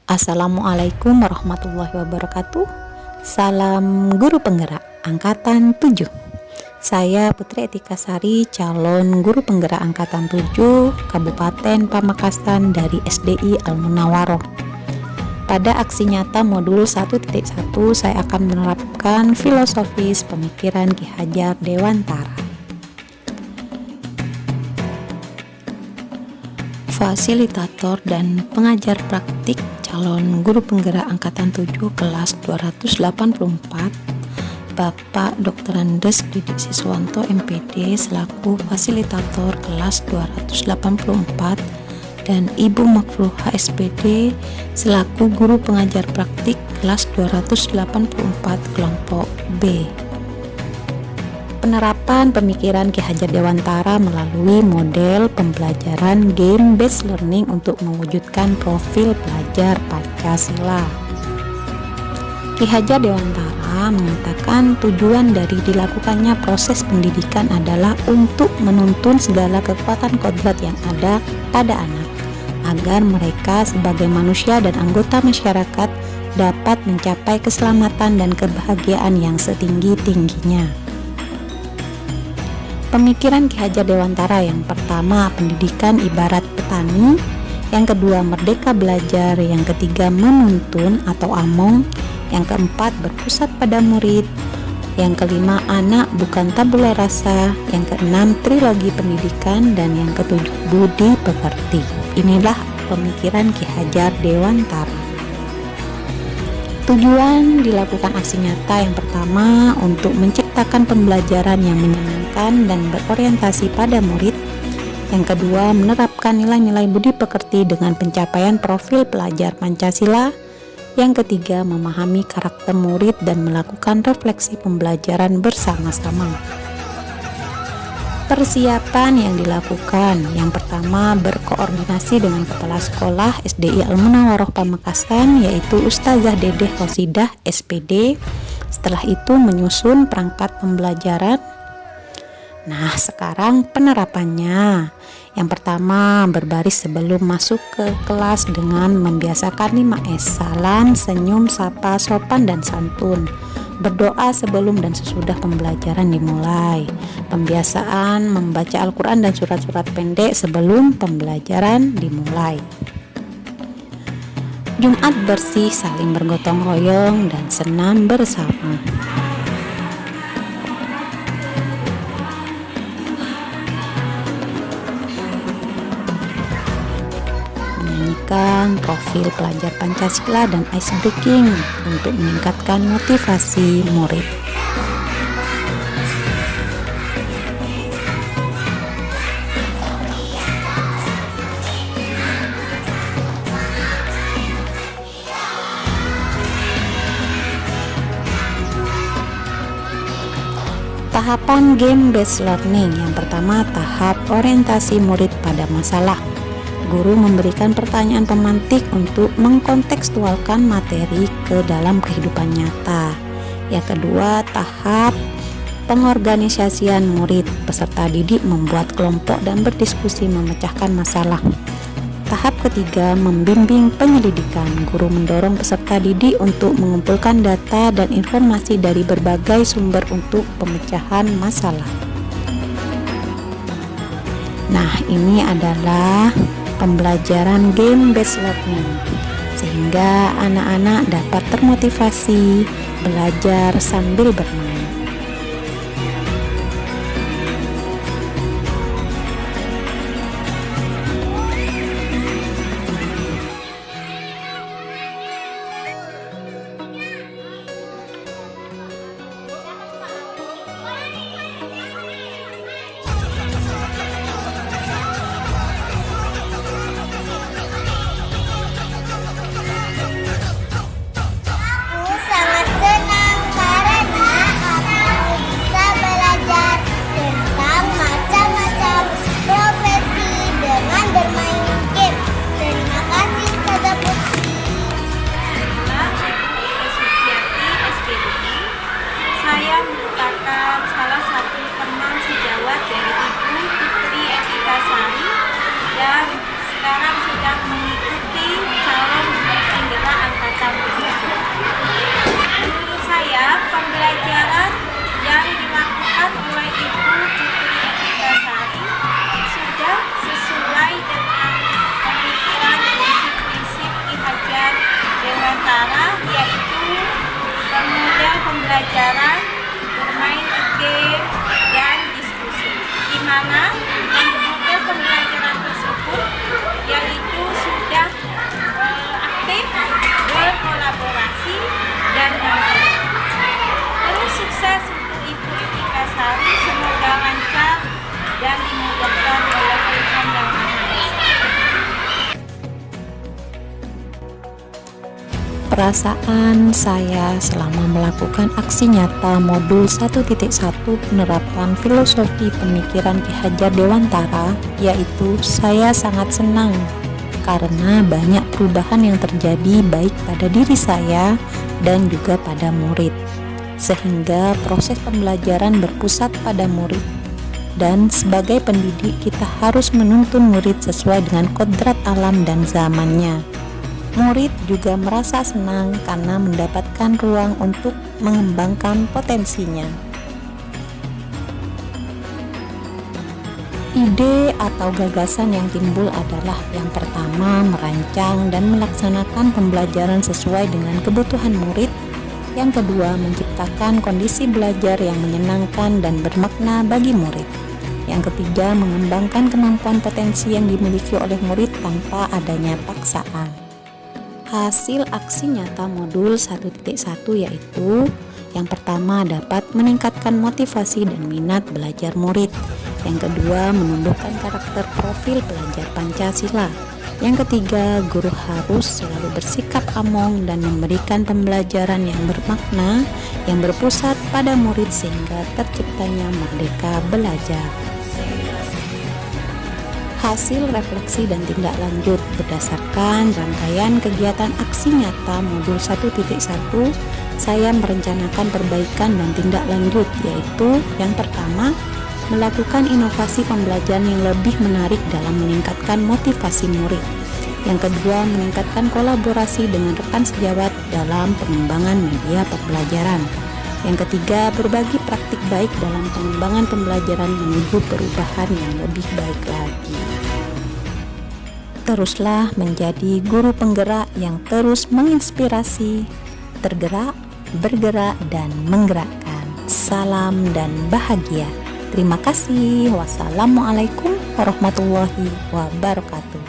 Assalamualaikum warahmatullahi wabarakatuh. Salam guru penggerak angkatan 7. Saya Putri Etika Sari, calon guru penggerak angkatan 7 Kabupaten Pamekasan dari SDI Al Munawaroh. Pada aksi nyata modul 1.1 saya akan menerapkan filosofis pemikiran Ki Hajar Dewantara. Fasilitator dan pengajar praktik calon guru penggerak angkatan 7 kelas 284 Bapak Dr. Andes Didik Siswanto MPD selaku fasilitator kelas 284 dan Ibu Makfruha SPD selaku guru pengajar praktik kelas 284 kelompok B. Penerapan pemikiran Ki Hajar Dewantara melalui model pembelajaran game based learning untuk mewujudkan profil pelajar Pancasila. Ki Hajar Dewantara mengatakan tujuan dari dilakukannya proses pendidikan adalah untuk menuntun segala kekuatan kodrat yang ada pada anak agar mereka sebagai manusia dan anggota masyarakat dapat mencapai keselamatan dan kebahagiaan yang setinggi-tingginya. Pemikiran Ki Hajar Dewantara yang pertama, pendidikan ibarat petani, yang kedua, merdeka belajar, yang ketiga, menuntun atau among, yang keempat, berpusat pada murid, yang kelima, anak bukan tabula rasa, yang keenam, trilogi pendidikan, dan yang ketujuh, budi pekerti. Inilah pemikiran Ki Hajar Dewantara. Tujuan dilakukan aksi nyata yang pertama untuk menciptakan pembelajaran yang menyenangkan dan berorientasi pada murid. Yang kedua, menerapkan nilai-nilai budi pekerti dengan pencapaian profil pelajar Pancasila. Yang ketiga, memahami karakter murid dan melakukan refleksi pembelajaran bersama-sama. Persiapan yang dilakukan, yang pertama berkoordinasi dengan Kepala Sekolah SDI Al Munawaroh Pamekasan yaitu Ustazah Dedeh Rosidah SPD. Setelah itu menyusun perangkat pembelajaran. Nah, sekarang penerapannya. Yang pertama, berbaris sebelum masuk ke kelas dengan membiasakan 5S: salam, senyum, sapa, sopan, dan santun. Berdoa sebelum dan sesudah pembelajaran dimulai. Pembiasaan membaca Al-Quran dan surat-surat pendek sebelum pembelajaran dimulai. Jumat bersih, saling bergotong royong, dan senam bersama. Menyanyikan profil pelajar Pancasila dan ice breaking untuk meningkatkan motivasi murid. Tahapan game based learning. Yang pertama, tahap orientasi murid pada masalah. Guru memberikan pertanyaan pemantik untuk mengkontekstualkan materi ke dalam kehidupan nyata. Yang kedua, tahap pengorganisasian murid. Peserta didik membuat kelompok dan berdiskusi memecahkan masalah. Tahap ketiga, membimbing penyelidikan. Guru mendorong peserta didik untuk mengumpulkan data dan informasi dari berbagai sumber untuk pemecahan masalah. Nah, ini adalah pembelajaran game based learning sehingga anak-anak dapat termotivasi belajar sambil bermain. Aku sangat senang karena pembelajaran yang dilakukan oleh Ibu Putri Etikasari sudah sesuai dengan pemikiran prinsip-prinsip Ki Hajar Dewantara, yaitu model pembelajaran bermain game dan diskusi, di mana model pembelajaran tersebut yaitu sudah aktif berkolaborasi dan mandiri. Terus sukses untuk Ibu Etikasari, semoga lancar dan dimudahkan oleh Tuhan Yang Maha Esa. Perasaan saya selama melakukan aksi nyata modul 1.1 penerapan filosofi pemikiran Ki Hajar Dewantara, yaitu saya sangat senang karena banyak perubahan yang terjadi baik pada diri saya dan juga pada murid, sehingga proses pembelajaran berpusat pada murid. Dan sebagai pendidik kita harus menuntun murid sesuai dengan kodrat alam dan zamannya. Murid juga merasa senang karena mendapatkan ruang untuk mengembangkan potensinya. Ide atau gagasan yang timbul adalah yang pertama, merancang dan melaksanakan pembelajaran sesuai dengan kebutuhan murid. Yang kedua, menciptakan kondisi belajar yang menyenangkan dan bermakna bagi murid. Yang ketiga, mengembangkan kemampuan potensi yang dimiliki oleh murid tanpa adanya paksaan. Hasil aksi nyata modul 1.1 yaitu yang pertama, dapat meningkatkan motivasi dan minat belajar murid. Yang kedua, menumbuhkan karakter profil pelajar Pancasila. Yang ketiga, guru harus selalu bersikap among dan memberikan pembelajaran yang bermakna yang berpusat pada murid sehingga terciptanya merdeka belajar. Hasil refleksi dan tindak lanjut berdasarkan rangkaian kegiatan aksi nyata modul 1.1, saya merencanakan perbaikan dan tindak lanjut, yaitu yang pertama, melakukan inovasi pembelajaran yang lebih menarik dalam meningkatkan motivasi murid. Yang kedua, meningkatkan kolaborasi dengan rekan sejawat dalam pengembangan media pembelajaran. Yang ketiga, berbagi praktik baik dalam pengembangan pembelajaran menuju perubahan yang lebih baik lagi. Teruslah menjadi guru penggerak yang terus menginspirasi, tergerak, bergerak, dan menggerakkan. Salam dan bahagia. Terima kasih. Wassalamualaikum warahmatullahi wabarakatuh.